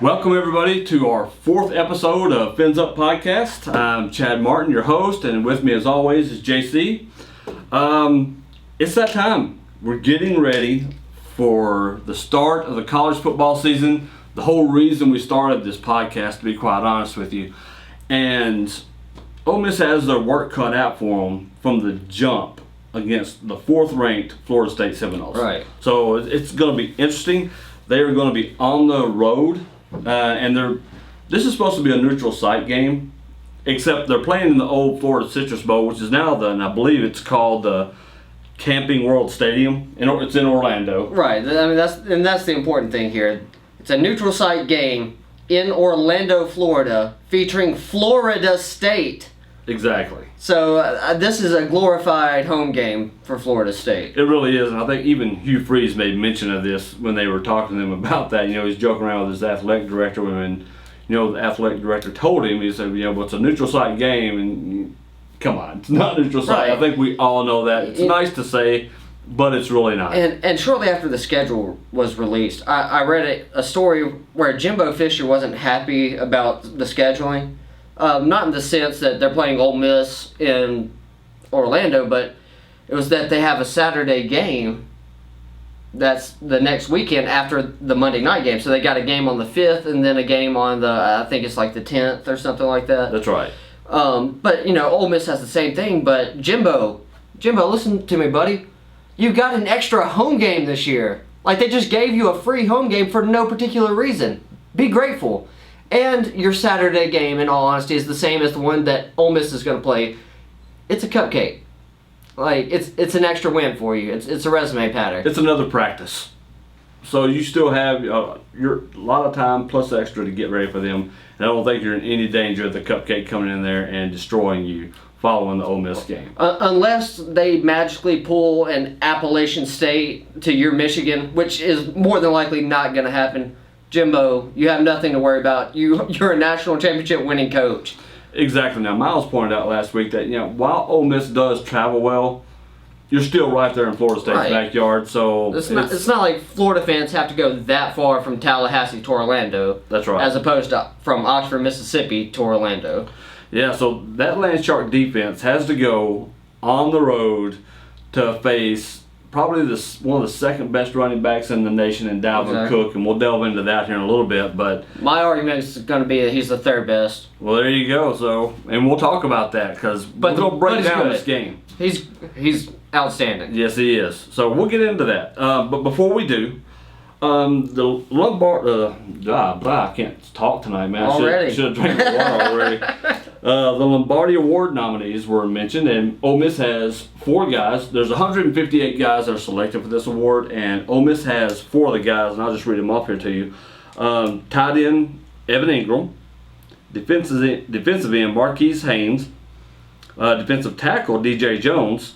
Welcome everybody to our fourth episode of Fins Up Podcast. I'm Chad Martin, your host, and with me as always is JC. It's that time. We're getting ready for the start of the college football season. The whole reason we started this podcast, to be quite honest with you. And Ole Miss has their work cut out for them from the jump against the fourth-ranked Florida State Seminoles. Right. So it's going to be interesting. They are going to be on the road. This is supposed to be a neutral site game, except they're playing in the old Florida Citrus Bowl, which is now and I believe it's called the Camping World Stadium. It's in Orlando. Right. I mean, that's the important thing here. It's a neutral site game in Orlando, Florida, featuring Florida State. Exactly. So this is a glorified home game for Florida State. It really is, and I think even Hugh Freeze made mention of this when they were talking to him about that. You know, he's joking around with his athletic director, and the athletic director told him, he said, well, it's a neutral site game, and come on, it's not neutral site. Right. I think we all know that. It's nice to say, but it's really not. And shortly after the schedule was released, I read a story where Jimbo Fisher wasn't happy about the scheduling. Not in the sense that they're playing Ole Miss in Orlando, but it was that they have a Saturday game that's the next weekend after the Monday night game. So they got a game on the 5th and then a game on the, I think it's like the 10th or something like that. That's right. But, Ole Miss has the same thing. But Jimbo, listen to me, buddy. You got an extra home game this year. Like, they just gave you a free home game for no particular reason. Be grateful. And your Saturday game, in all honesty, is the same as the one that Ole Miss is going to play. It's a cupcake. Like, it's an extra win for you. It's a resume pattern. It's another practice. So you still have a lot of time plus extra to get ready for them. And I don't think you're in any danger of the cupcake coming in there and destroying you following the Ole Miss game. Unless they magically pull an Appalachian State to your Michigan, which is more than likely not going to happen. Jimbo, you have nothing to worry about. You're a national championship winning coach. Exactly. Now, Miles pointed out last week that while Ole Miss does travel well, you're still right there in Florida State's backyard. So it's not like Florida fans have to go that far from Tallahassee to Orlando. That's right. As opposed to from Oxford, Mississippi to Orlando. Yeah. So that Land Shark defense has to go on the road to face probably one of the second best running backs in the nation in Dalvin Cook, and we'll delve into that here in a little bit. But my argument is going to be that he's the third best. Well, there you go. So, and we'll talk about that because we'll break down this game. He's outstanding. Yes, he is. So we'll get into that. But before we do, the Lombardi. I can't talk tonight, man. I should have drank the water already. The Lombardi Award nominees were mentioned, and Ole Miss has 4 guys. There's 158 guys that are selected for this award, and Ole Miss has 4 of the guys, and I'll just read them off here to you. Tight end, Evan Ingram. Defensive end, Marquise Haynes. Defensive tackle, DJ Jones.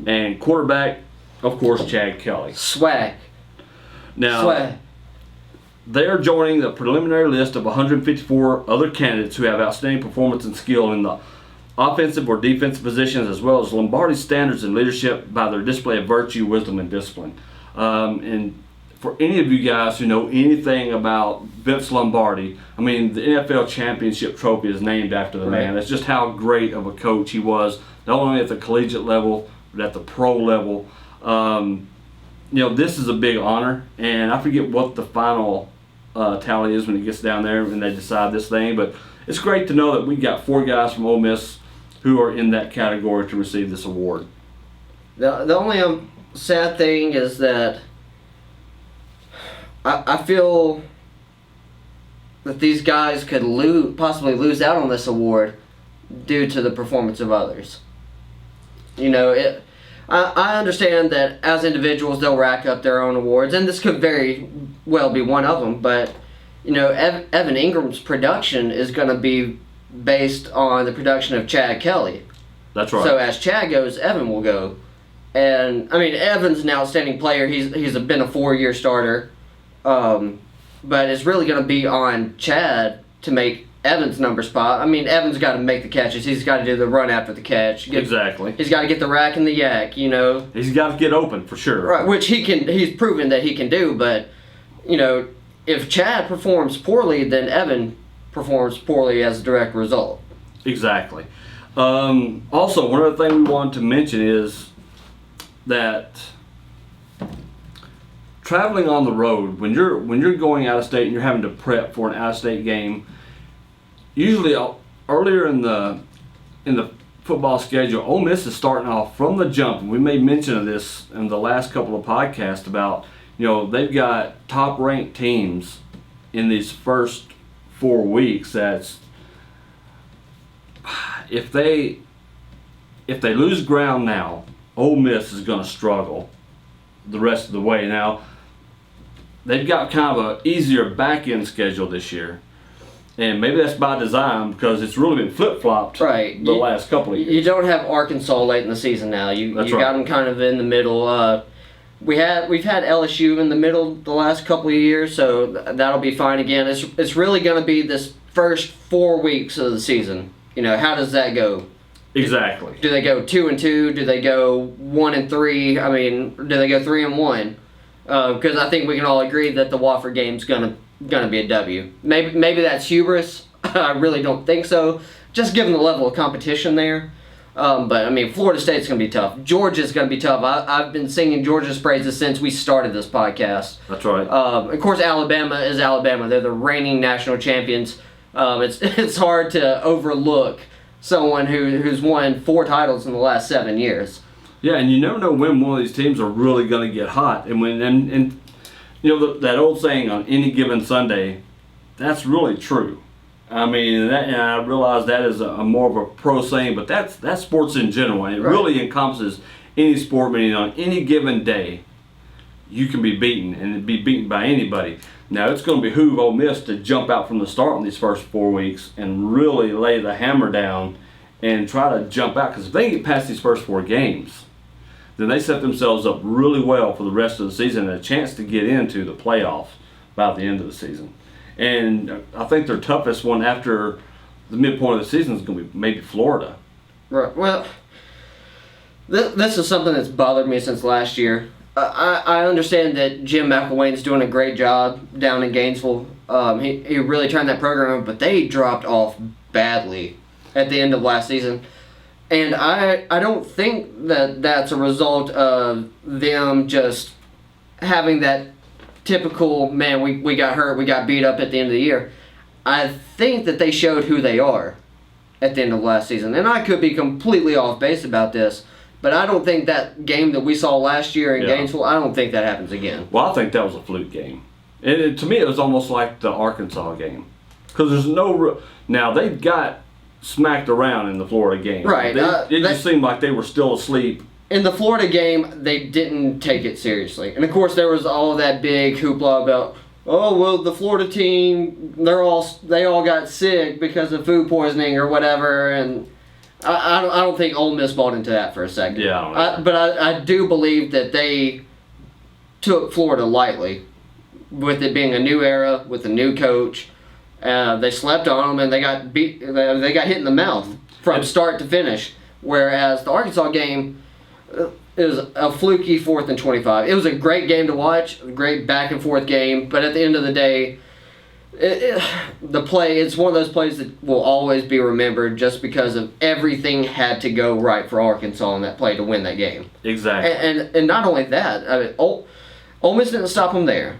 And quarterback, of course, Chad Kelly. Swag. Now, they're joining the preliminary list of 154 other candidates who have outstanding performance and skill in the offensive or defensive positions, as well as Lombardi's standards in leadership by their display of virtue, wisdom, and discipline. And for any of you guys who know anything about Vince Lombardi, I mean, the NFL championship trophy is named after the man. That's just how great of a coach he was, not only at the collegiate level, but at the pro level. This is a big honor, and I forget what the final tally is when it gets down there and they decide this thing, but it's great to know that we got 4 guys from Ole Miss who are in that category to receive this award. The only sad thing is that I feel that these guys could possibly lose out on this award due to the performance of others. I understand that as individuals they'll rack up their own awards, and this could very well be one of them, but Evan Ingram's production is going to be based on the production of Chad Kelly. That's right. So as Chad goes, Evan will go. And I mean, Evan's an outstanding player. He's been a 4-year starter. But it's really going to be on Chad to make Evans' number spot. I mean, Evans got to make the catches. He's got to do the run after the catch. Exactly. He's got to get the rack and the yak, He's got to get open for sure. Right, which he can. He's proven that he can do. But, if Chad performs poorly, then Evan performs poorly as a direct result. Exactly. Also, one other thing we wanted to mention is that traveling on the road, when you're going out of state and you're having to prep for an out of state game, usually earlier in the football schedule, Ole Miss is starting off from the jump. We made mention of this in the last couple of podcasts about, they've got top ranked teams in these first 4 weeks. That's if they lose ground now, Ole Miss is going to struggle the rest of the way. Now, they've got kind of an easier back-end schedule this year. And maybe that's by design because it's really been flip-flopped right. the last couple of years. You don't have Arkansas late in the season now. You got them kind of in the middle. We've had LSU in the middle the last couple of years, so that'll be fine again. It's really going to be this first 4 weeks of the season. How does that go? Exactly. Do they go 2-2? Do they go 1-3? I mean, do they go 3-1? Because I think we can all agree that the Wofford game's gonna be a W. Maybe that's hubris. I really don't think so. Just given the level of competition there. But I mean, Florida State's gonna be tough. Georgia's gonna be tough. I've been singing Georgia's praises since we started this podcast. That's right. Of course, Alabama is Alabama. They're the reigning national champions. It's hard to overlook someone who's won 4 titles in the last 7 years. Yeah, and you never know when one of these teams are really going to get hot. And that old saying, on any given Sunday, that's really true. I mean, and I realize that is a more of a pro saying, but that's sports in general, and it really encompasses any sport. Meaning, on any given day, you can be beaten, and be beaten by anybody. Now, it's going to behoove Ole Miss to jump out from the start in these first 4 weeks and really lay the hammer down and try to jump out. Because if they get past these first 4 games, then they set themselves up really well for the rest of the season and a chance to get into the playoffs by the end of the season. And I think their toughest one after the midpoint of the season is going to be maybe Florida. Right. Well, this is something that's bothered me since last year. I understand that Jim McElwain's doing a great job down in Gainesville. He really turned that program around, but they dropped off badly at the end of last season. And I don't think that that's a result of them just having that typical, man, we got hurt, we got beat up at the end of the year. I think that they showed who they are at the end of last season. And I could be completely off base about this, but I don't think that game that we saw last year in Gainesville, I don't think that happens again. Well, I think that was a fluke game. To me, it was almost like the Arkansas game. Because there's no... Now, they got smacked around in the Florida game. Right. It just seemed like they were still asleep. In the Florida game, they didn't take it seriously. And, of course, there was all that big hoopla about, oh, well, the Florida team, they all got sick because of food poisoning or whatever, and... I don't think Ole Miss bought into that for a second. Yeah, I don't know. But I do believe that they took Florida lightly, with it being a new era, with a new coach. They slept on them and they got beat. They got hit in the mouth from start to finish. Whereas the Arkansas game is a fluky 4th and 25. It was a great game to watch, a great back and forth game. But at the end of the day, it's one of those plays that will always be remembered just because of everything had to go right for Arkansas in that play to win that game. Exactly. And not only that, I mean, Ole Miss didn't stop them there.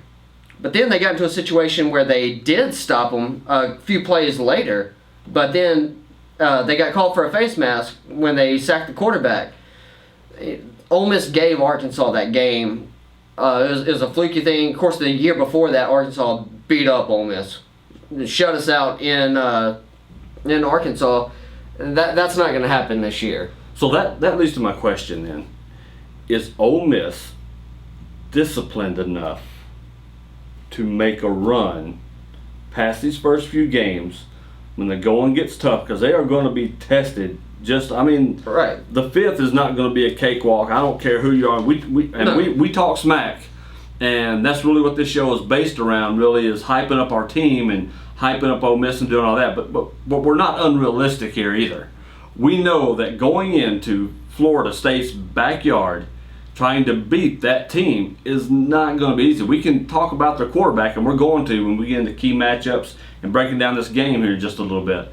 But then they got into a situation where they did stop them a few plays later, but then they got called for a face mask when they sacked the quarterback. Ole Miss gave Arkansas that game. It was a fluky thing. Of course, the year before that, Arkansas beat up Ole Miss, shut us out in Arkansas. That's not going to happen this year. So that leads to my question then: is Ole Miss disciplined enough to make a run past these first few games when the going gets tough? Because they are going to be tested. Right. The 5th is not going to be a cakewalk. I don't care who you are. We talk smack. And that's really what this show is based around, really, is hyping up our team and hyping up Ole Miss and doing all that. But we're not unrealistic here either. We know that going into Florida State's backyard, trying to beat that team is not going to be easy. We can talk about their quarterback, and we're going to when we get into key matchups and breaking down this game here in just a little bit.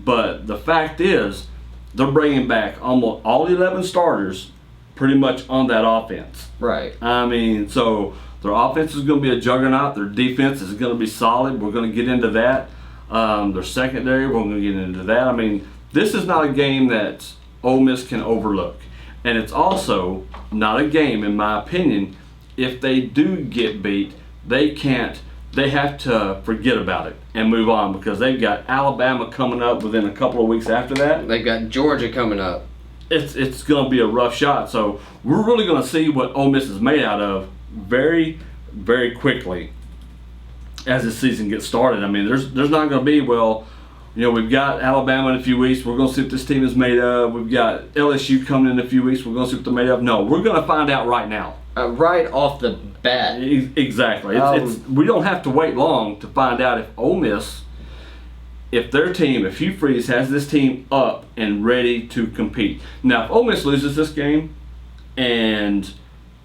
But the fact is, they're bringing back almost all 11 starters pretty much on that offense. Right. I mean, so their offense is going to be a juggernaut. Their defense is going to be solid. We're going to get into that. Their secondary, we're going to get into that. I mean, this is not a game that Ole Miss can overlook. And it's also not a game, in my opinion, if they do get beat, they have to forget about it and move on, because they've got Alabama coming up within a couple of weeks after that. They've got Georgia coming up. It's going to be a rough shot. So we're really going to see what Ole Miss is made out of very, very quickly as the season gets started. I mean, there's not going to be, well, you know, we've got Alabama in a few weeks. We're going to see what this team is made of. We've got LSU coming in a few weeks. We're going to see what they're made of. No, we're going to find out right now. Right off the bat. Exactly. We don't have to wait long to find out if Ole Miss, if their team, if Hugh Freeze has this team up and ready to compete. Now, if Ole Miss loses this game and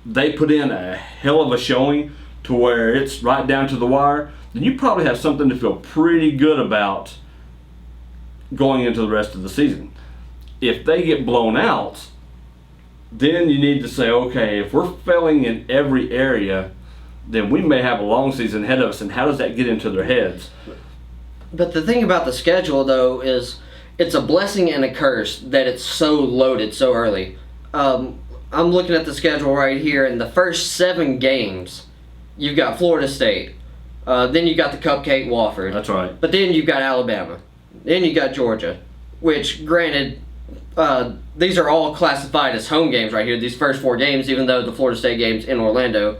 they put in a hell of a showing to where it's right down to the wire, then you probably have something to feel pretty good about going into the rest of the season. If they get blown out, then you need to say, okay, if we're failing in every area, then we may have a long season ahead of us, and how does that get into their heads? But the thing about the schedule, though, is it's a blessing and a curse that it's so loaded so early. I'm looking at the schedule right here, and the first 7 games, you've got Florida State. Then you got the Cupcake Wofford. That's right. But then you've got Alabama. Then you got Georgia, which, granted, these are all classified as home games right here, these first 4 games, even though the Florida State game's in Orlando.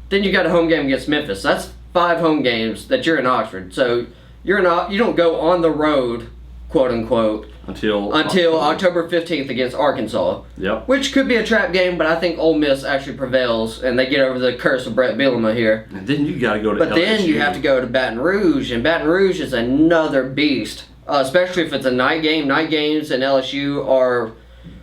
Then you got a home game against Memphis. That's 5 home games that you're in Oxford. So you don't go on the road, quote unquote, until October 15th against Arkansas. Yep. Which could be a trap game, but I think Ole Miss actually prevails and they get over the curse of Brett Bielema here. And then you got to go to But LSU. then you have to go to Baton Rouge, and Baton Rouge is another beast. Especially if it's a night game. Night games in LSU are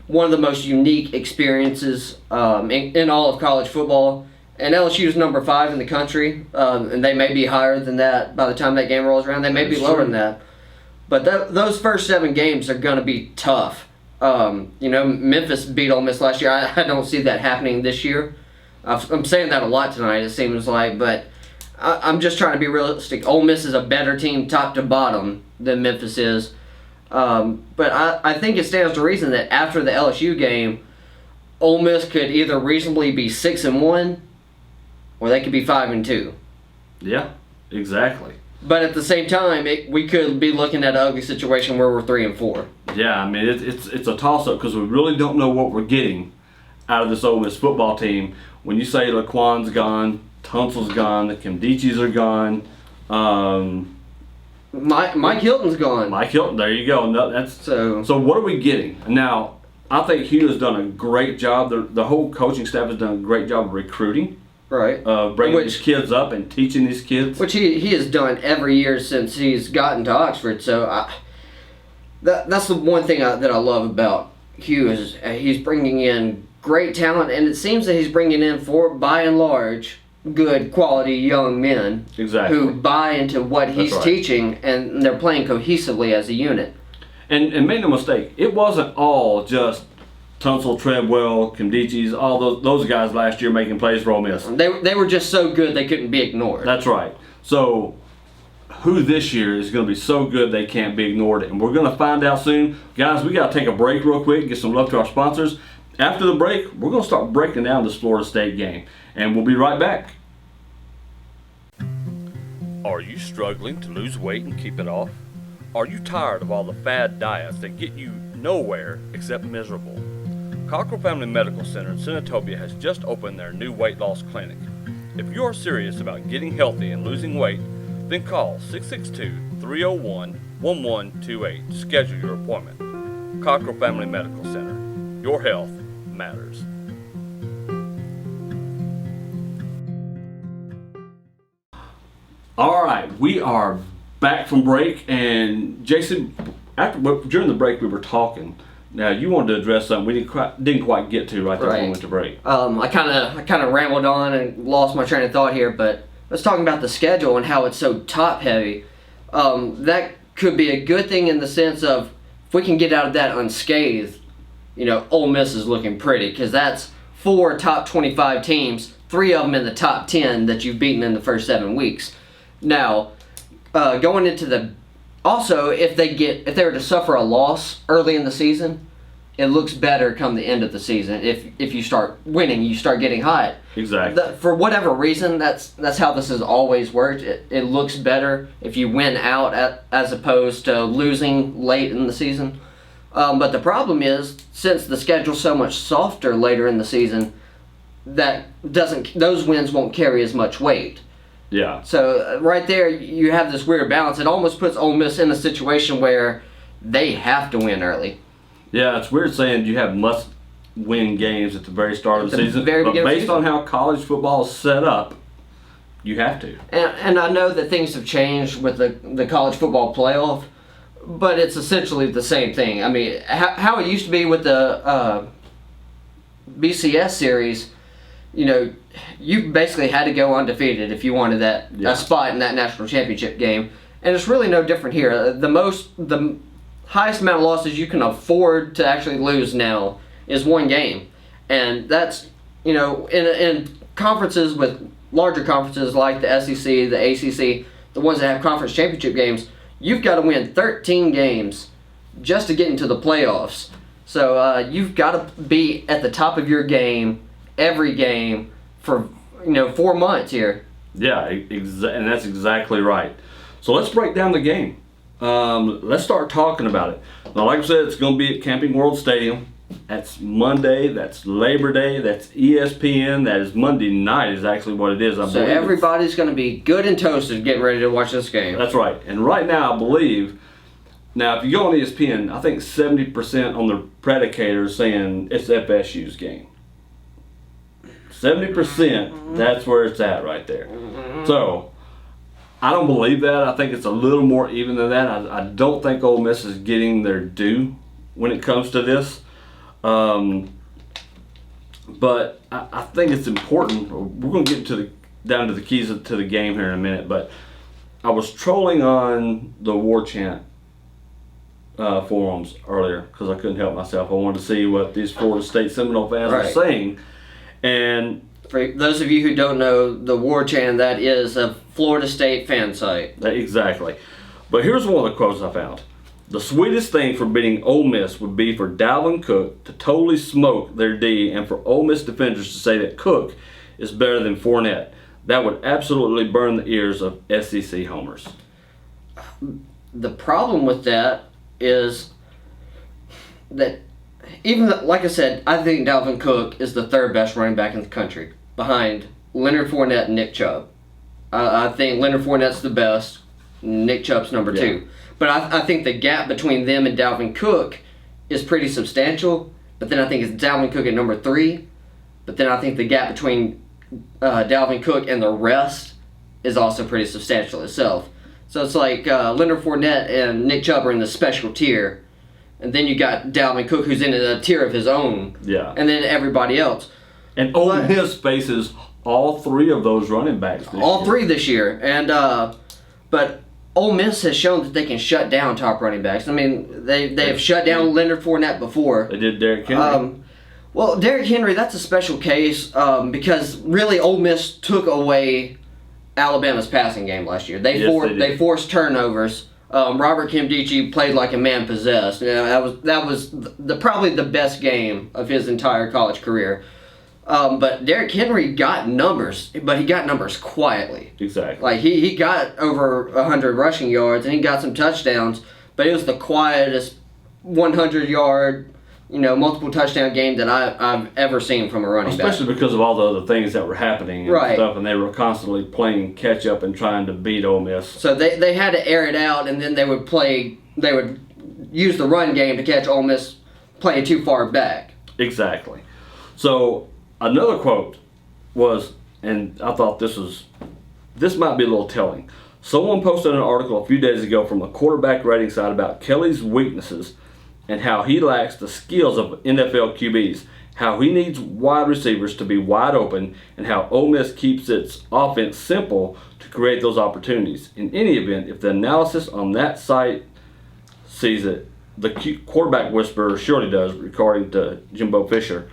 one of the most unique experiences in all of college football. And LSU is number 5 in the country, and they may be higher than that by the time that game rolls around. They may be lower than that. But those first 7 games are going to be tough. Memphis beat Ole Miss last year. I don't see that happening this year. I'm saying that a lot tonight, it seems like, but I'm just trying to be realistic. Ole Miss is a better team top to bottom than Memphis is. But I think it stands to reason that after the LSU game, Ole Miss could either reasonably be 6-1 or they could be 5-2. Yeah, exactly. But at the same time, we could be looking at an ugly situation where we're 3-4. Yeah, I mean, it's a toss-up because we really don't know what we're getting out of this Ole Miss football team. When you say Laquan's gone, Tunsil's gone, the Kimdichis are gone. Mike Hilton's gone. Mike Hilton, there you go. No, so what are we getting? Now, I think Hugh has done a great job. The whole coaching staff has done a great job of recruiting. Right. Bringing these kids up and teaching these kids. Which he has done every year since he's gotten to Oxford. So that's the one thing that I love about Hugh is he's bringing in great talent, and it seems that he's bringing in, by and large, good quality young men. Exactly. Who buy into what he's teaching, and they're playing cohesively as a unit. And make no mistake, it wasn't all just Tunsil, Treadwell, Kimdichis, all those guys last year making plays for Ole Miss. They were just so good they couldn't be ignored. That's right. So who this year is going to be so good they can't be ignored, and we're going to find out soon. Guys, we got to take a break real quick, get some love to our sponsors. After the break, we're going to start breaking down this Florida State game, and we'll be right back. Are you struggling to lose weight and keep it off? Are you tired of all the fad diets that get you nowhere except miserable? Cockrell Family Medical Center in Senatobia has just opened their new weight loss clinic. If you are serious about getting healthy and losing weight, then call 662-301-1128 to schedule your appointment. Cockrell Family Medical Center. Your health matters. All right, we are back from break, and Jason, during the break we were talking Now you wanted to address something we didn't quite get to right there when we went to break. I kind of rambled on and lost my train of thought here, but let's talk about the schedule and how it's so top heavy. That could be a good thing in the sense of if we can get out of that unscathed, Ole Miss is looking pretty because that's 4 top 25 teams, 3 of them in the top 10 that you've beaten in the first 7 weeks. Now, going into also, if they were to suffer a loss early in the season, it looks better come the end of the season. If you start winning, you start getting hot. Exactly. For whatever reason, that's how this has always worked. It looks better if you win out as opposed to losing late in the season. But the problem is, since the schedule's so much softer later in the season, those wins won't carry as much weight. Yeah. So right there, you have this weird balance. It almost puts Ole Miss in a situation where they have to win early. Yeah, it's weird saying you have must-win games at the very start of the season, but based on how college football is set up, you have to. And I know that things have changed with the college football playoff, but it's essentially the same thing. I mean, how it used to be with the BCS series, you basically had to go undefeated if you wanted a spot in that national championship game. And it's really no different here. The highest amount of losses you can afford to actually lose now is 1 game. And that's, in conferences with larger conferences like the SEC, the ACC, the ones that have conference championship games, you've got to win 13 games just to get into the playoffs. So you've got to be at the top of your game every game for 4 months here. Yeah, and that's exactly right. So let's break down the game. Let's start talking about it. Now, like I said, it's going to be at Camping World Stadium. That's Monday. That's Labor Day. That's ESPN. That is Monday night is actually what it is. So everybody's going to be good and toasted getting ready to watch this game. That's right. And right now, I believe, if you go on ESPN, I think 70% on the predicators saying it's FSU's game. 70%, that's where it's at right there. So, I don't believe that. I think it's a little more even than that. I don't think Ole Miss is getting their due when it comes to this. But I think it's important. We're going to get down to the keys to the game here in a minute. But I was trolling on the War Chant forums earlier because I couldn't help myself. I wanted to see what these Florida State Seminole fans were saying. And for those of you who don't know, the War Chant, that is a Florida State fan site. Exactly. But here's one of the quotes I found. The sweetest thing for beating Ole Miss would be for Dalvin Cook to totally smoke their D and for Ole Miss defenders to say that Cook is better than Fournette. That would absolutely burn the ears of SEC homers. The problem with that is that like I said, I think Dalvin Cook is the 3rd best running back in the country, behind Leonard Fournette and Nick Chubb. I think Leonard Fournette's the best, Nick Chubb's number 2. But I think the gap between them and Dalvin Cook is pretty substantial. But then I think it's Dalvin Cook at number 3. But then I think the gap between Dalvin Cook and the rest is also pretty substantial itself. So it's like Leonard Fournette and Nick Chubb are in the special tier. And then you got Dalvin Cook, who's in a tier of his own. Yeah. And then everybody else. And Ole Miss faces all 3 of those running backs this year. All 3 this year. And but Ole Miss has shown that they can shut down top running backs. I mean, they have shut down Leonard Fournette before. They did Derrick Henry. Well, Derrick Henry, that's a special case because really Ole Miss took away Alabama's passing game last year. They forced turnovers. Robert Kimdichie played like a man possessed. That was probably the best game of his entire college career. But Derrick Henry got numbers, but he got numbers quietly. Exactly. Like he got over 100 rushing yards and he got some touchdowns, but it was the quietest 100-yard, multiple touchdown game that I've ever seen from a running back. Especially because of all the other things that were happening and stuff, and they were constantly playing catch up and trying to beat Ole Miss. So they had to air it out, and then they would use the run game to catch Ole Miss playing too far back. Exactly. So another quote was, and I thought this might be a little telling. Someone posted an article a few days ago from a quarterback rating site about Kelly's weaknesses, and how he lacks the skills of NFL QBs, how he needs wide receivers to be wide open, and how Ole Miss keeps its offense simple to create those opportunities. In any event, if the analysis on that site sees it, the quarterback whisperer surely does, according to Jimbo Fisher.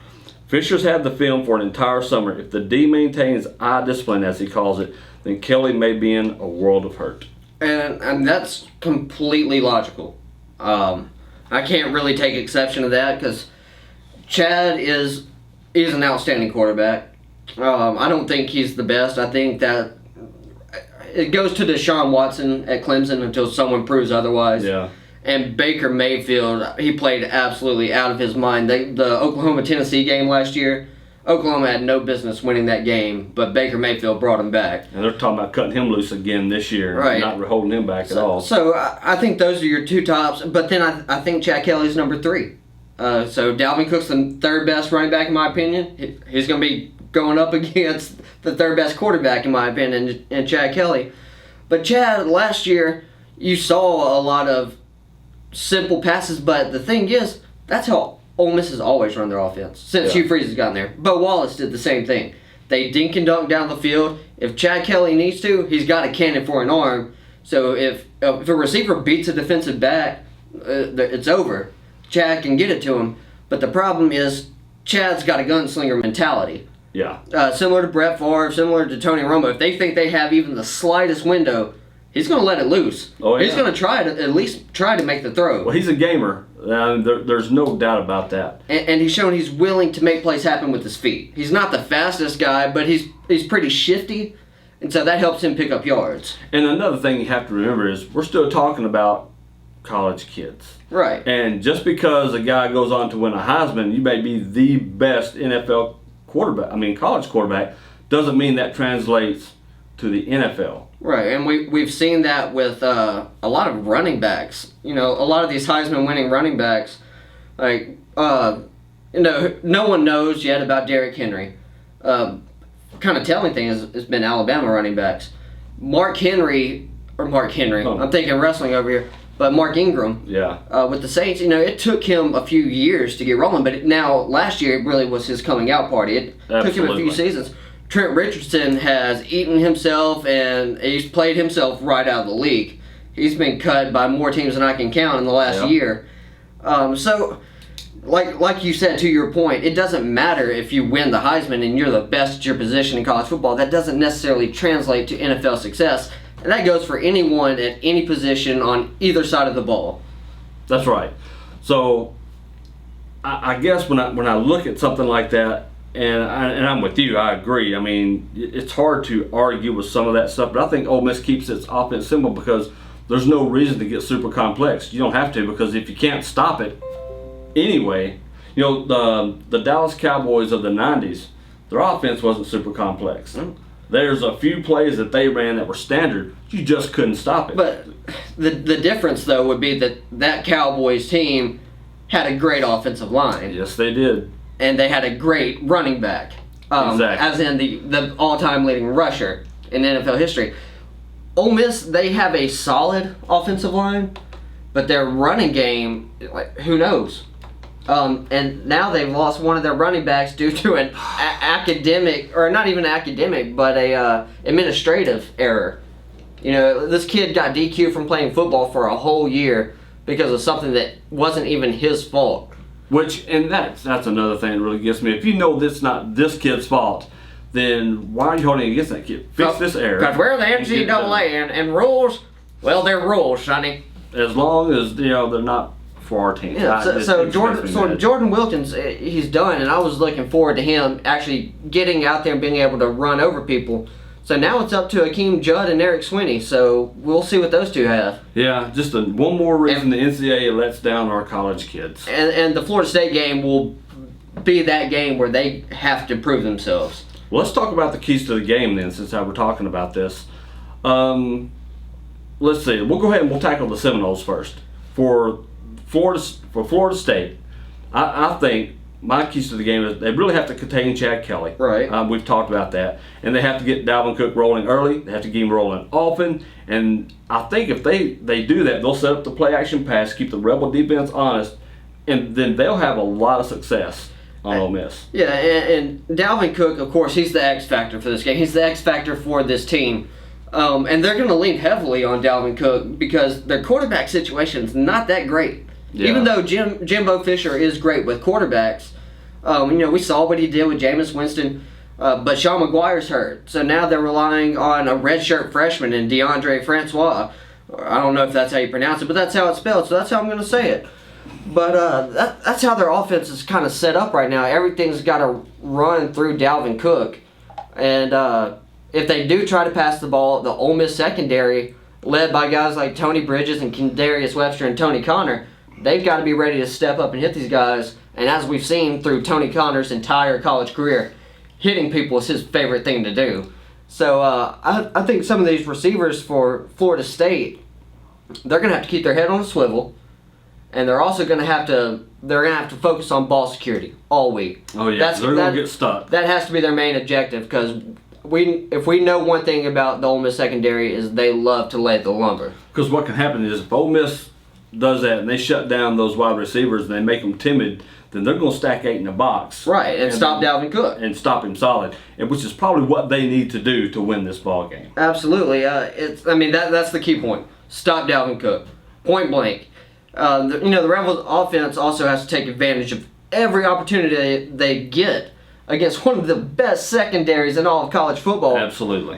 Fisher's had the film for an entire summer. If the D maintains eye discipline, as he calls it, then Kelly may be in a world of hurt. And that's completely logical. I can't really take exception to that because Chad is an outstanding quarterback. I don't think he's the best. I think that it goes to Deshaun Watson at Clemson until someone proves otherwise. Yeah. And Baker Mayfield, he played absolutely out of his mind. The Oklahoma-Tennessee game last year, Oklahoma had no business winning that game, but Baker Mayfield brought him back. And they're talking about cutting him loose again this year, right. Not holding him back at all. So I think those are your two tops, but then I think Chad Kelly's number 3. So Dalvin Cook's the third best running back in my opinion. He's going to be going up against the third best quarterback in my opinion, and Chad Kelly. But Chad, last year, you saw a lot of simple passes, but the thing is, that's how Ole Miss has always run their offense since Hugh Freeze has gotten there. Bo Wallace did the same thing. They dink and dunk down the field. If Chad Kelly needs to, he's got a cannon for an arm. So if a receiver beats a defensive back, it's over. Chad can get it to him. But the problem is, Chad's got a gunslinger mentality. Yeah. Similar to Brett Favre, similar to Tony Romo. If they think they have even the slightest window, he's going to let it loose. Oh, yeah. He's going to at least try to make the throw. Well, he's a gamer. There's no doubt about that. And he's shown he's willing to make plays happen with his feet. He's not the fastest guy, but he's pretty shifty, and so that helps him pick up yards. And another thing you have to remember is we're still talking about college kids. Right. And just because a guy goes on to win a Heisman, you may be the best NFL college quarterback, doesn't mean that translates to the NFL. Right, and we've seen that with a lot of running backs. You know, a lot of these Heisman-winning running backs, like, no one knows yet about Derrick Henry. Kind of telling thing has been Alabama running backs. Mark Henry, I'm thinking wrestling over here, but Mark Ingram. Yeah. With the Saints, it took him a few years to get rolling, but now last year it really was his coming out party. It took him a few seasons. Trent Richardson has eaten himself and he's played himself right out of the league. He's been cut by more teams than I can count in the last year. So, like you said, to your point, it doesn't matter if you win the Heisman and you're the best at your position in college football. That doesn't necessarily translate to NFL success. And that goes for anyone at any position on either side of the ball. That's right. So, I guess when I look at something like that, and I'm with you, I agree. I mean, it's hard to argue with some of that stuff, but I think Ole Miss keeps its offense simple because there's no reason to get super complex. You don't have to, because if you can't stop it anyway, the Dallas Cowboys of the 90s, their offense wasn't super complex. There's a few plays that they ran that were standard. You just couldn't stop it. But the difference, though, would be that Cowboys team had a great offensive line. Yes, they did. And they had a great running back, exactly. As in the all-time leading rusher in NFL history. Ole Miss, they have a solid offensive line, but their running game, who knows? And now they've lost one of their running backs due to an academic, or not even academic, but a administrative error. This kid got DQ'd from playing football for a whole year because of something that wasn't even his fault. And that's another thing that really gets me. If you know that's not this kid's fault, then why are you holding against that kid? Fix this error. Because we're the NCAA and rules, well, they're rules, sonny. As long as they're not for our team. Yeah, so Jordan Wilkins, he's done, and I was looking forward to him actually getting out there and being able to run over people. So now it's up to Akeem Judd and Eric Swinney, so we'll see what those two have. Yeah, just one more reason the NCAA lets down our college kids. And the Florida State game will be that game where they have to prove themselves. Well, let's talk about the keys to the game then, since we're talking about this. Let's see. We'll go ahead and we'll tackle the Seminoles first. For Florida State, I think my keys to the game is they really have to contain Chad Kelly. Right. We've talked about that. And they have to get Dalvin Cook rolling early. They have to get him rolling often. And I think if they do that, they'll set up the play-action pass, keep the Rebel defense honest, and then they'll have a lot of success on Ole Miss. Yeah, and Dalvin Cook, of course, he's the X factor for this game. He's the X factor for this team. And they're going to lean heavily on Dalvin Cook because their quarterback situation is not that great. Yeah. Even though Jimbo Fisher is great with quarterbacks, we saw what he did with Jameis Winston, but Sean McGuire's hurt. So now they're relying on a redshirt freshman in DeAndre Francois. I don't know if that's how you pronounce it, but that's how it's spelled, so that's how I'm going to say it. But that's how their offense is kind of set up right now. Everything's got to run through Dalvin Cook. And if they do try to pass the ball, the Ole Miss secondary, led by guys like Tony Bridges and Kendarius Webster and Tony Connor, they've got to be ready to step up and hit these guys. And as we've seen through Tony Connor's entire college career, hitting people is his favorite thing to do. So I think some of these receivers for Florida State, they're going to have to keep their head on a swivel. And they're also going to have to focus on ball security all week. Oh yeah, they're going to get stuck. That has to be their main objective because if we know one thing about the Ole Miss secondary is they love to lay the lumber. Because what can happen is if Ole Miss does that and they shut down those wide receivers and they make them timid, then they're going to stack 8 in the box. Right, and stop Dalvin Cook. And stop him solid, and which is probably what they need to do to win this ball game. Absolutely. That's the key point. Stop Dalvin Cook. Point blank. The Rebels offense also has to take advantage of every opportunity they get against one of the best secondaries in all of college football. Absolutely.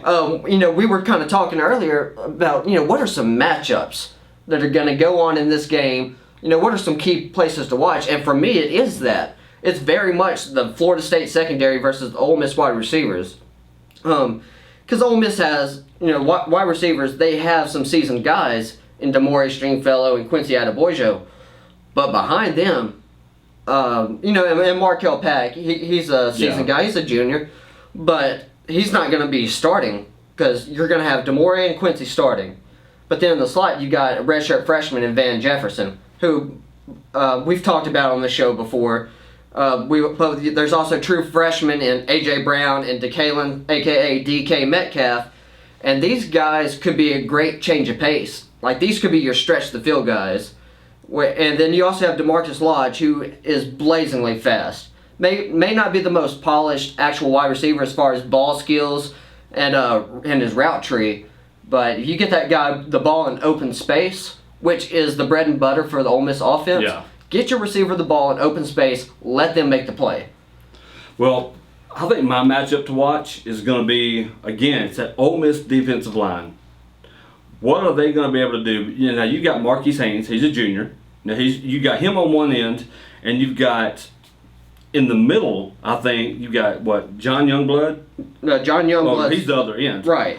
We were kind of talking earlier about, what are some matchups that are going to go on in this game? What are some key places to watch? And for me, it is that. It's very much the Florida State secondary versus the Ole Miss wide receivers. Because Ole Miss has, wide receivers, they have some seasoned guys in Demore Stringfellow and Quincy Adebojo. But behind them, and Markel Pack, he's a seasoned guy, he's a junior, but he's not going to be starting because you're going to have Demore and Quincy starting. But then in the slot, you got a redshirt freshman in Van Jefferson, who we've talked about on the show before. There's also true freshmen in A.J. Brown and DeKalen, a.k.a. DK Metcalf, and these guys could be a great change of pace. Like, these could be your stretch the field guys. And then you also have DeMarcus Lodge, who is blazingly fast. May not be the most polished actual wide receiver as far as ball skills and his route tree, but if you get that guy the ball in open space, which is the bread and butter for the Ole Miss offense, get your receiver the ball in open space, let them make the play. Well, I think my matchup to watch is going to be, again, it's that Ole Miss defensive line. What are they going to be able to do? Now you got Marquise Haynes, he's a junior. Now you got him on one end, and you've got in the middle, I think you've got John Youngblood. John Youngblood. He's the other end, right?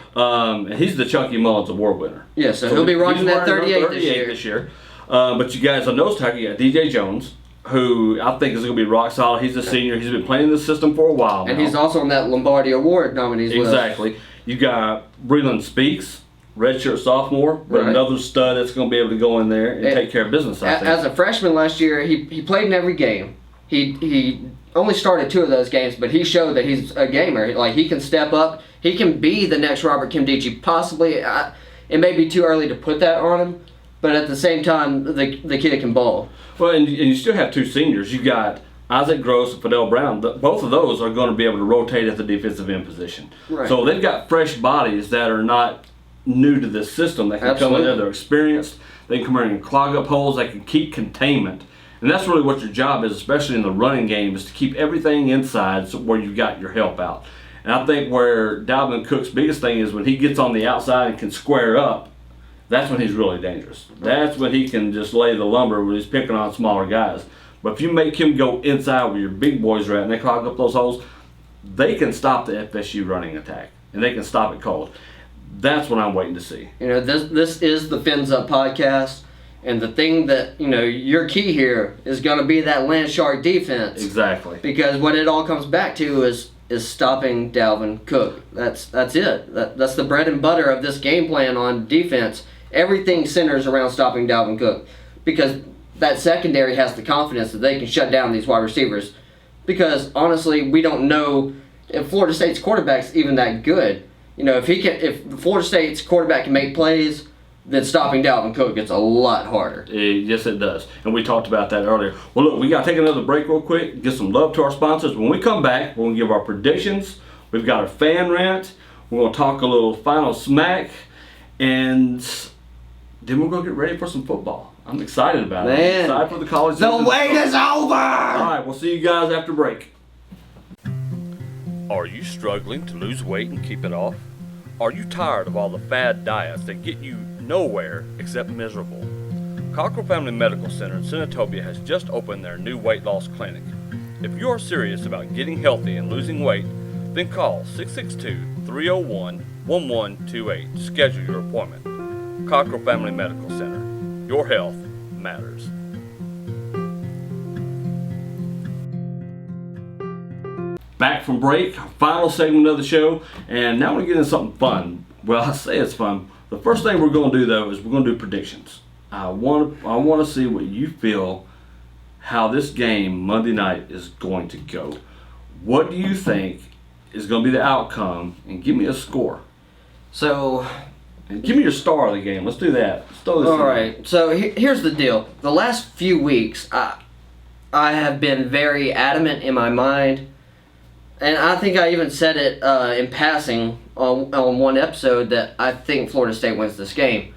He's the Chucky Mullins Award winner. Yeah, so he'll be running that 38 this year. But you guys, on nose tackle, you got DJ Jones, who I think is going to be rock solid. He's a senior. He's been playing in the system for a while now. And he's also on that Lombardi Award nominees list. Exactly. You got Breland Speaks, redshirt sophomore, but another stud that's going to be able to go in there and take care of business, I think. As a freshman last year, he played in every game. He only started 2 of those games, but he showed that he's a gamer. Like, he can step up. He can be the next Robert Kimdichie, possibly. It may be too early to put that on him, but at the same time, the kid can ball. Well, and you still have 2 seniors. You got Isaac Gross and Fidel Brown. Both of those are going to be able to rotate at the defensive end position. Right. So they've got fresh bodies that are not new to this system. They can come in there. They're experienced. They can come in and clog up holes. They can keep containment. And that's really what your job is, especially in the running game, is to keep everything inside where you've got your help out. And I think where Dalvin Cook's biggest thing is when he gets on the outside and can square up, that's when he's really dangerous. That's when he can just lay the lumber when he's picking on smaller guys. But if you make him go inside where your big boys are at and they clog up those holes, they can stop the FSU running attack. And they can stop it cold. That's what I'm waiting to see. This is the Fins Up podcast. And the thing that, your key here is going to be that land shark defense. Exactly. Because what it all comes back to is stopping Dalvin Cook. That's it. That's the bread and butter of this game plan on defense. Everything centers around stopping Dalvin Cook. Because that secondary has the confidence that they can shut down these wide receivers. Because, honestly, we don't know if Florida State's quarterback's even that good. If Florida State's quarterback can make plays, then stopping Dalvin Cook gets a lot harder. Yes, it does. And we talked about that earlier. Well, look, we got to take another break real quick, get some love to our sponsors. When we come back, we're going to give our predictions. We've got our fan rant. We're going to talk a little final smack. And then we're going to get ready for some football. I'm excited about it. I'm excited for the college season. The wait is over! All right, we'll see you guys after break. Are you struggling to lose weight and keep it off? Are you tired of all the fad diets that get you nowhere except miserable? Cockrell Family Medical Center in Senatobia has just opened their new weight loss clinic. If you are serious about getting healthy and losing weight, then call 662-301-1128 to schedule your appointment. Cockrell Family Medical Center. Your health matters. Back from break, final segment of the show, and now we're getting into something fun. Well, I say it's fun. The first thing we're going to do, though, is we're going to do predictions. I want to see what you feel, how this game Monday night is going to go. What do you think is going to be the outcome? And give me a score. And give me your star of the game. Let's do that. Let's throw this all right. So here's the deal. The last few weeks, I have been very adamant in my mind, and I think I even said it in passing on one episode that I think Florida State wins this game.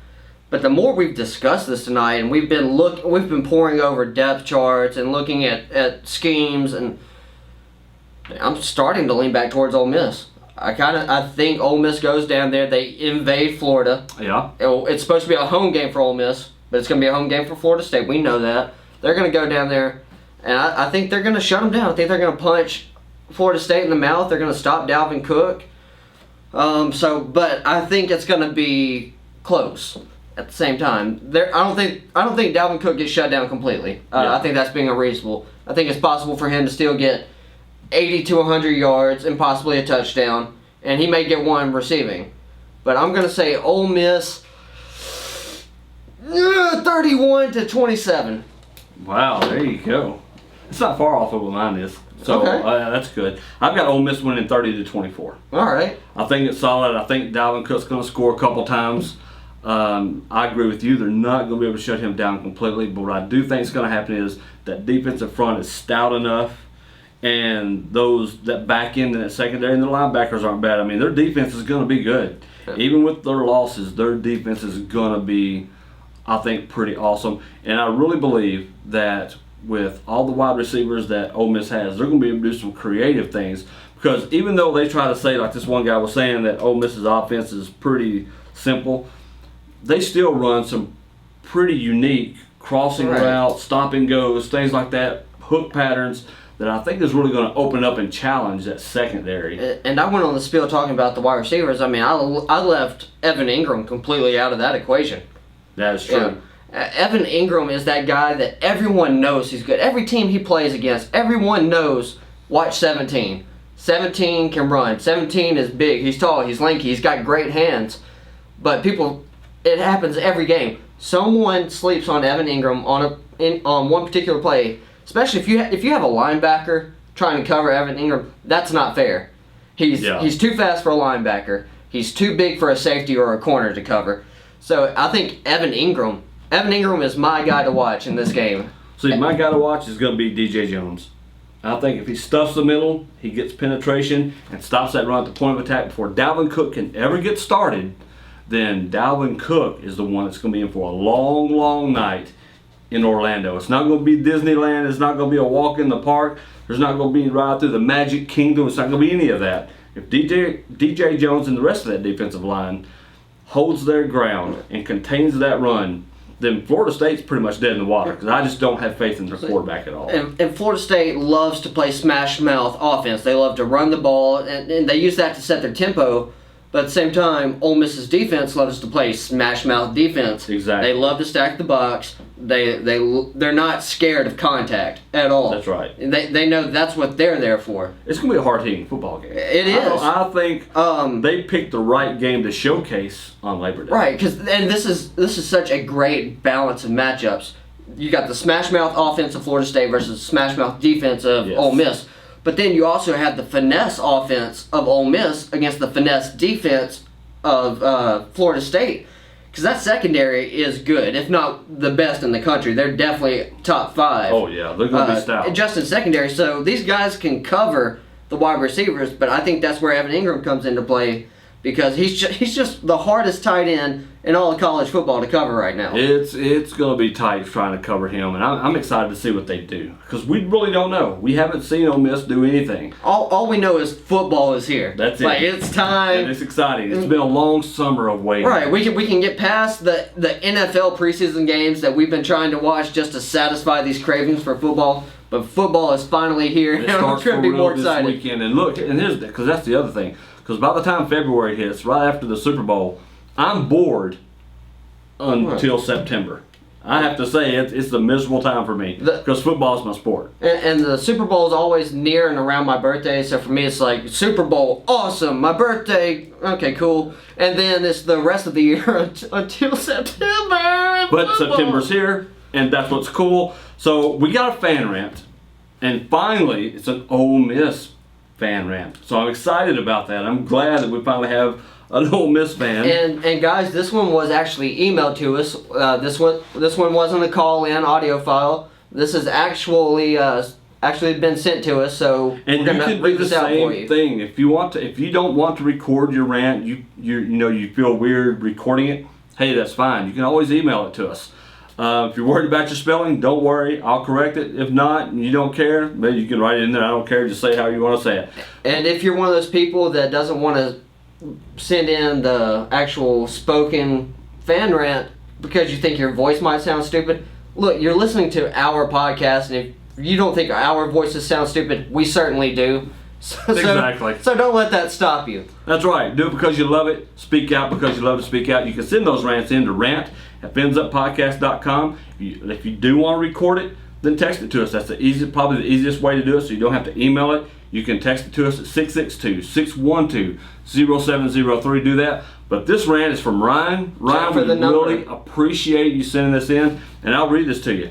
But the more we've discussed this tonight, and we've been poring over depth charts and looking at schemes, and I'm starting to lean back towards Ole Miss. I think Ole Miss goes down there. They invade Florida. Yeah. It's supposed to be a home game for Ole Miss, but it's going to be a home game for Florida State. We know that. They're going to go down there, and I think they're going to shut them down. I think they're going to punch Florida State in the mouth. They're going to stop Dalvin Cook. But I think it's going to be close at the same time. I don't think Dalvin Cook gets shut down completely. Yeah. I think that's being unreasonable. I think it's possible for him to still get 80 to 100 yards and possibly a touchdown, and he may get one receiving. But I'm going to say Ole Miss 31-27. Wow, there you go. It's not far off of what mine is. So Okay. That's good. I've got Ole Miss winning 30-24. All right. I think it's solid. I think Dalvin Cook's going to score a couple times. I agree with you. They're not going to be able to shut him down completely. But what I do think is going to happen is that defensive front is stout enough, and that back end and that secondary and the linebackers aren't bad. I mean, their defense is going to be good. Yeah. Even with their losses, their defense is going to be, I think, pretty awesome. And I really believe that with all the wide receivers that Ole Miss has, they're going to be able to do some creative things. Because even though they try to say, like this one guy was saying, that Ole Miss's offense is pretty simple, they still run some pretty unique crossing routes, stop and goes, things like that, hook patterns that I think is really going to open up and challenge that secondary. And I went on the spiel talking about the wide receivers. I mean, I left Evan Ingram completely out of that equation. That is true. Yeah. Evan Ingram is that guy that everyone knows he's good. Every team he plays against, everyone knows, watch 17. 17 can run. 17 is big. He's tall. He's lanky. He's got great hands. But it happens every game. Someone sleeps on Evan Ingram on one particular play. Especially if you have a linebacker trying to cover Evan Ingram, that's not fair. He's too fast for a linebacker. He's too big for a safety or a corner to cover. So I think Evan Ingram is my guy to watch in this game. See, my guy to watch is going to be DJ Jones. I think if he stuffs the middle, he gets penetration and stops that run at the point of attack before Dalvin Cook can ever get started, then Dalvin Cook is the one that's going to be in for a long, long night in Orlando. It's not going to be Disneyland. It's not going to be a walk in the park. There's not going to be a ride through the Magic Kingdom. It's not going to be any of that. If DJ Jones and the rest of that defensive line holds their ground and contains that run, then Florida State's pretty much dead in the water because I just don't have faith in their quarterback at all. And Florida State loves to play smash mouth offense. They love to run the ball, and they use that to set their tempo. But at the same time, Ole Miss's defense loves to play smash mouth defense. Exactly. They love to stack the box. They're not scared of contact at all. That's right. They know that's what they're there for. It's going to be a hard-hitting football game. It is. I think they picked the right game to showcase on Labor Day. Right, and this is such a great balance of matchups. You got the smash mouth offense of Florida State versus smash mouth defense of Ole Miss. But then you also have the finesse offense of Ole Miss against the finesse defense of Florida State. because that secondary is good, if not the best in the country. They're definitely top 5. Oh yeah, they're going to be stout. Just in secondary, so these guys can cover the wide receivers, but I think that's where Evan Ingram comes into play, because he's just the hardest tight end in all of college football to cover right now. It's going to be tight trying to cover him, and I'm excited to see what they do, because we really don't know. We haven't seen Ole Miss do anything. All we know is football is here. That's it. Like, it's time. And it's exciting. It's been a long summer of waiting. Right, we can get past the NFL preseason games that we've been trying to watch just to satisfy these cravings for football. But football is finally here, and I'm trying to be more excited. This weekend. And look, and here's because that's the other thing. Because by the time February hits, right after the Super Bowl, I'm bored until September. I have to say it's a miserable time for me because football is my sport. And the Super Bowl is always near and around my birthday, so for me it's like Super Bowl, awesome. My birthday, okay, cool. And then it's the rest of the year until September. But September's here, and that's what's cool. So we got a fan rant, and finally it's an Ole Miss fan rant. So I'm excited about that. I'm glad that we finally have an Ole Miss fan. And guys, this one was actually emailed to us. This one wasn't a call-in audio file. This is actually been sent to us. So and we're you gonna can read do the this out for same you. thing if you don't want to record your rant. You feel weird recording it. Hey, that's fine. You can always email it to us. If you're worried about your spelling, don't worry. I'll correct it. If not, and you don't care, maybe you can write it in there. I don't care. Just say how you want to say it. And if you're one of those people that doesn't want to send in the actual spoken fan rant because you think your voice might sound stupid, look, you're listening to our podcast, and if you don't think our voices sound stupid, we certainly do. Exactly. So don't let that stop you. That's right. Do it because you love it. Speak out because you love to speak out. You can send those rants in to rant@finsuppodcast.com. If you do want to record it, then text it to us. That's probably the easiest way to do it, so you don't have to email it. You can text it to us at 662-612-0703. Do that. But this rant is from Ryan. Ryan, we really appreciate you sending this in, and I'll read this to you.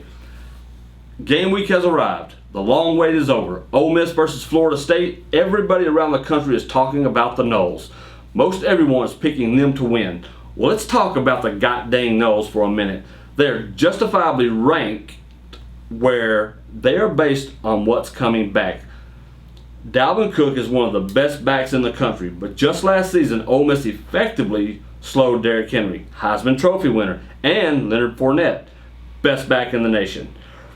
Game week has arrived. The long wait is over. Ole Miss versus Florida State. Everybody around the country is talking about the Noles. Most everyone is picking them to win. Well, let's talk about the goddamn Noles for a minute. They're justifiably ranked where they are based on what's coming back. Dalvin Cook is one of the best backs in the country, but just last season, Ole Miss effectively slowed Derrick Henry, Heisman Trophy winner, and Leonard Fournette, best back in the nation.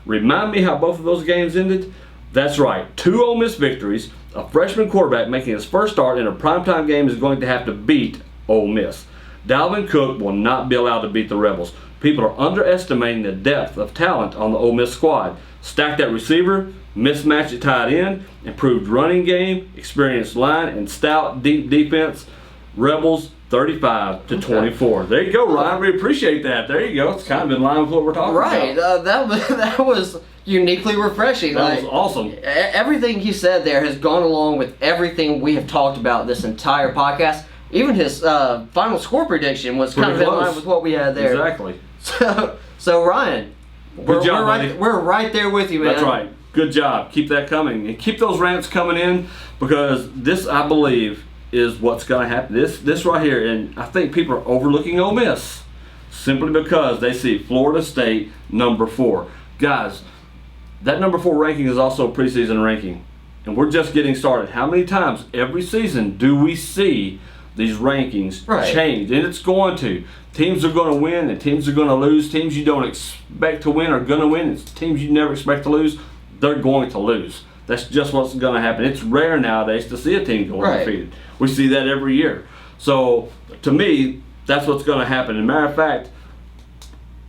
Remind me how both of those games ended? That's right, 2 Ole Miss victories. A freshman quarterback making his first start in a primetime game is going to have to beat Ole Miss. Dalvin Cook will not be allowed to beat the Rebels. People are underestimating the depth of talent on the Ole Miss squad. Stacked at receiver, mismatch at tight end, improved running game, experienced line, and stout deep defense. Rebels 35-24. There you go, Ryan. We appreciate that. There you go. It's kind of in line with what we're talking about. Right. That was uniquely refreshing. That was awesome. Everything he said there has gone along with everything we have talked about this entire podcast. Even his final score prediction was kind of in line with what we had there. Exactly. So Ryan, we're right there with you, man. That's right. Good job. Keep that coming. And keep those rants coming in, because this, I believe, is what's going to happen. This right here, and I think people are overlooking Ole Miss simply because they see Florida State number 4. Guys, that number 4 ranking is also a preseason ranking, and we're just getting started. How many times every season do we see these rankings change? And it's going to. Teams are going to win and teams are going to lose. Teams you don't expect to win are going to win. It's teams you never expect to lose, they're going to lose. That's just what's going to happen. It's rare nowadays to see a team go undefeated. We see that every year. So, to me, that's what's going to happen. As a matter of fact,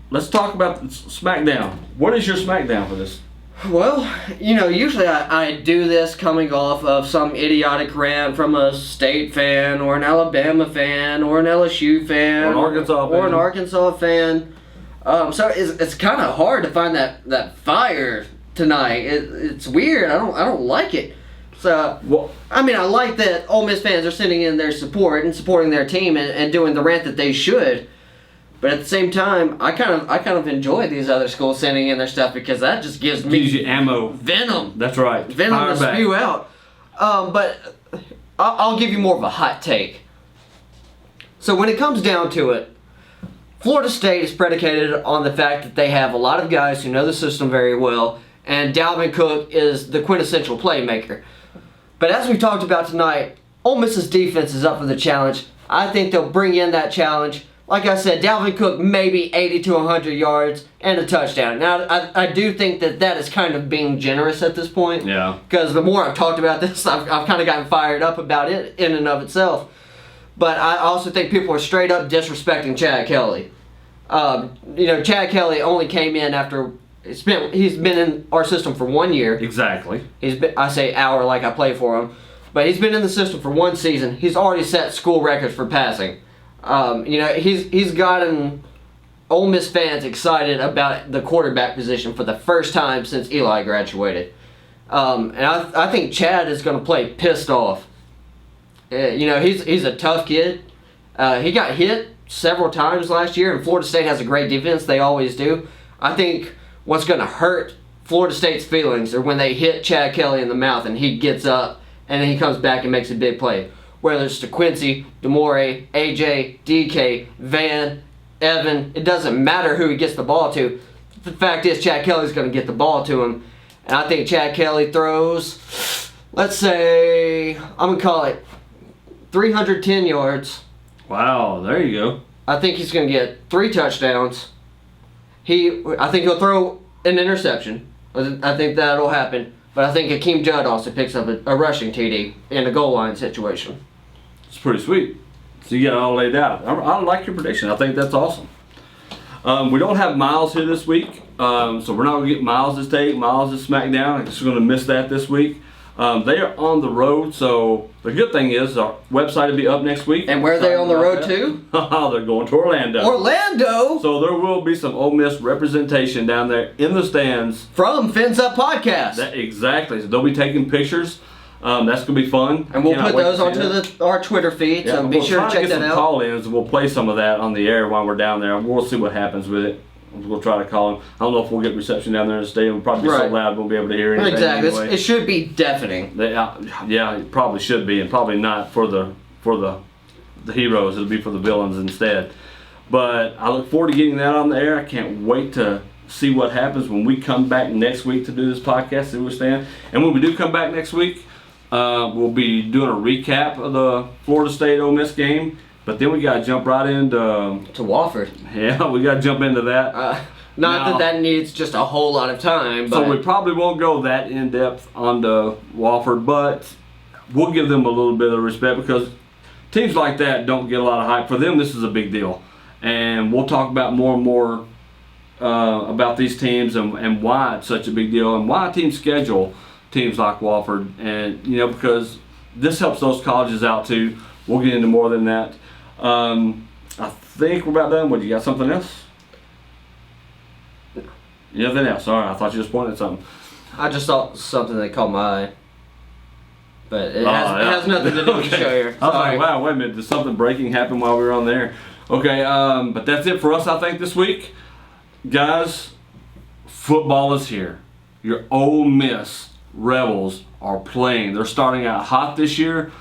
let's talk about SmackDown. What is your SmackDown for this? Well, usually I do this coming off of some idiotic rant from a State fan or an Alabama fan or an LSU fan or an Arkansas fan. So it's kind of hard to find that fire tonight. It's weird. I don't like it. So, I like that Ole Miss fans are sending in their support and supporting their team and doing the rant that they should. But at the same time, I kind of enjoy these other schools sending in their stuff, because that just gives you ammo, venom. That's right, venom to spew out. But I'll give you more of a hot take. So when it comes down to it, Florida State is predicated on the fact that they have a lot of guys who know the system very well, and Dalvin Cook is the quintessential playmaker. But as we talked about tonight, Ole Miss's defense is up for the challenge. I think they'll bring in that challenge. Like I said, Dalvin Cook maybe 80 to 100 yards and a touchdown. Now, I do think that is kind of being generous at this point. Yeah. Because the more I've talked about this, I've kind of gotten fired up about it in and of itself. But I also think people are straight up disrespecting Chad Kelly. Chad Kelly only came in after he's been in our system for 1 year. Exactly. I say our like I play for him, but he's been in the system for 1 season. He's already set school records for passing. He's gotten Ole Miss fans excited about the quarterback position for the first time since Eli graduated. And I think Chad is going to play pissed off. He's a tough kid. He got hit several times last year, and Florida State has a great defense. They always do. I think what's going to hurt Florida State's feelings are when they hit Chad Kelly in the mouth and he gets up and then he comes back and makes a big play. Whether it's to Quincy, Demore, AJ, DK, Van, Evan, it doesn't matter who he gets the ball to. The fact is Chad Kelly's going to get the ball to him. And I think Chad Kelly throws, let's say, I'm going to call it 310 yards. Wow, there you go. I think he's going to get 3 touchdowns. I think he'll throw an interception. I think that'll happen. But I think Hakeem Judd also picks up a rushing TD in a goal line situation. It's pretty sweet. So you got it all laid out. I like your prediction. I think that's awesome. We don't have Miles here this week, so we're not going to get Miles this take. Miles is SmackDown. I'm just going to miss that this week. They are on the road, so the good thing is our website will be up next week. And where are they on the road to? They're going to Orlando. Orlando? So there will be some Ole Miss representation down there in the stands. From Fins Up Podcast. Exactly. So they'll be taking pictures. That's going to be fun. And we'll put those onto our Twitter feed, so be sure to check that out. We'll try to get some call-ins, and we'll play some of that on the air while we're down there. We'll see what happens with it. We'll try to call him. I don't know if we'll get reception down there in the stadium. It'll probably be so loud we won't be able to hear anything. Exactly. Anyway. It should be deafening. Yeah, it probably should be, and probably not for the heroes. It'll be for the villains instead. But I look forward to getting that on the air. I can't wait to see what happens when we come back next week to do this podcast. See where we stand. And when we do come back next week, we'll be doing a recap of the Florida State Ole Miss game. But then we got to jump right into Wofford. Yeah, we got to jump into that. Not that needs just a whole lot of time. But so we probably won't go that in depth onto Wofford, but we'll give them a little bit of respect because teams like that don't get a lot of hype. For them, this is a big deal, and we'll talk about more and more about these teams and why it's such a big deal and why teams schedule teams like Wofford, and because this helps those colleges out too. We'll get into more than that. I think we're about done. What, you got something else? Nothing else. All right, I thought you just pointed at something. I just saw something that caught my eye. But it has nothing to do with the show here. I was like, wow, wait a minute. Did something breaking happen while we were on there? Okay, but that's it for us, I think, this week. Guys, football is here. Your Ole Miss Rebels are playing. They're starting out hot this year.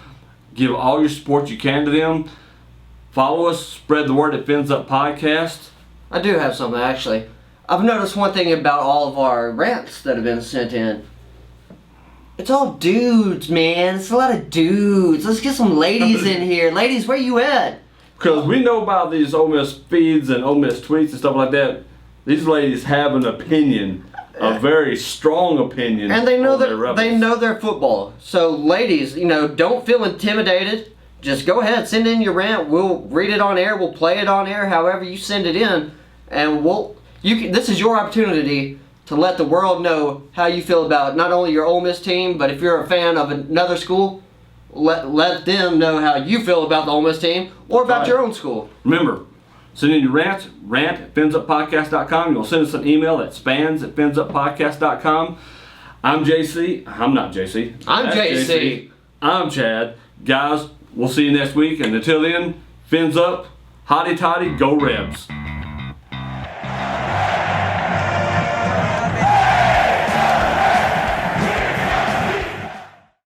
Give all your support you can to them. Follow us. Spread the word at Fins Up Podcast. I do have something, actually. I've noticed one thing about all of our rants that have been sent in. It's all dudes, man. It's a lot of dudes. Let's get some ladies in here. Ladies, where you at? Because we know about these Ole Miss feeds and Ole Miss tweets and stuff like that. These ladies have an opinion, a very strong opinion. And they know their football. So, ladies, don't feel intimidated. Just go ahead, send in your rant. We'll read it on air. We'll play it on air. However you send it in, and this is your opportunity to let the world know how you feel about not only your Ole Miss team, but if you're a fan of another school, let them know how you feel about the Ole Miss team or about your own school. Remember, send in your rant at finsuppodcast.com. You'll send us an email at spans@finsuppodcast.com. I'm JC. I'm not JC. I'm JC. I'm Chad. Guys, we'll see you next week. And until then, fins up, hotty toddy, go Rebs.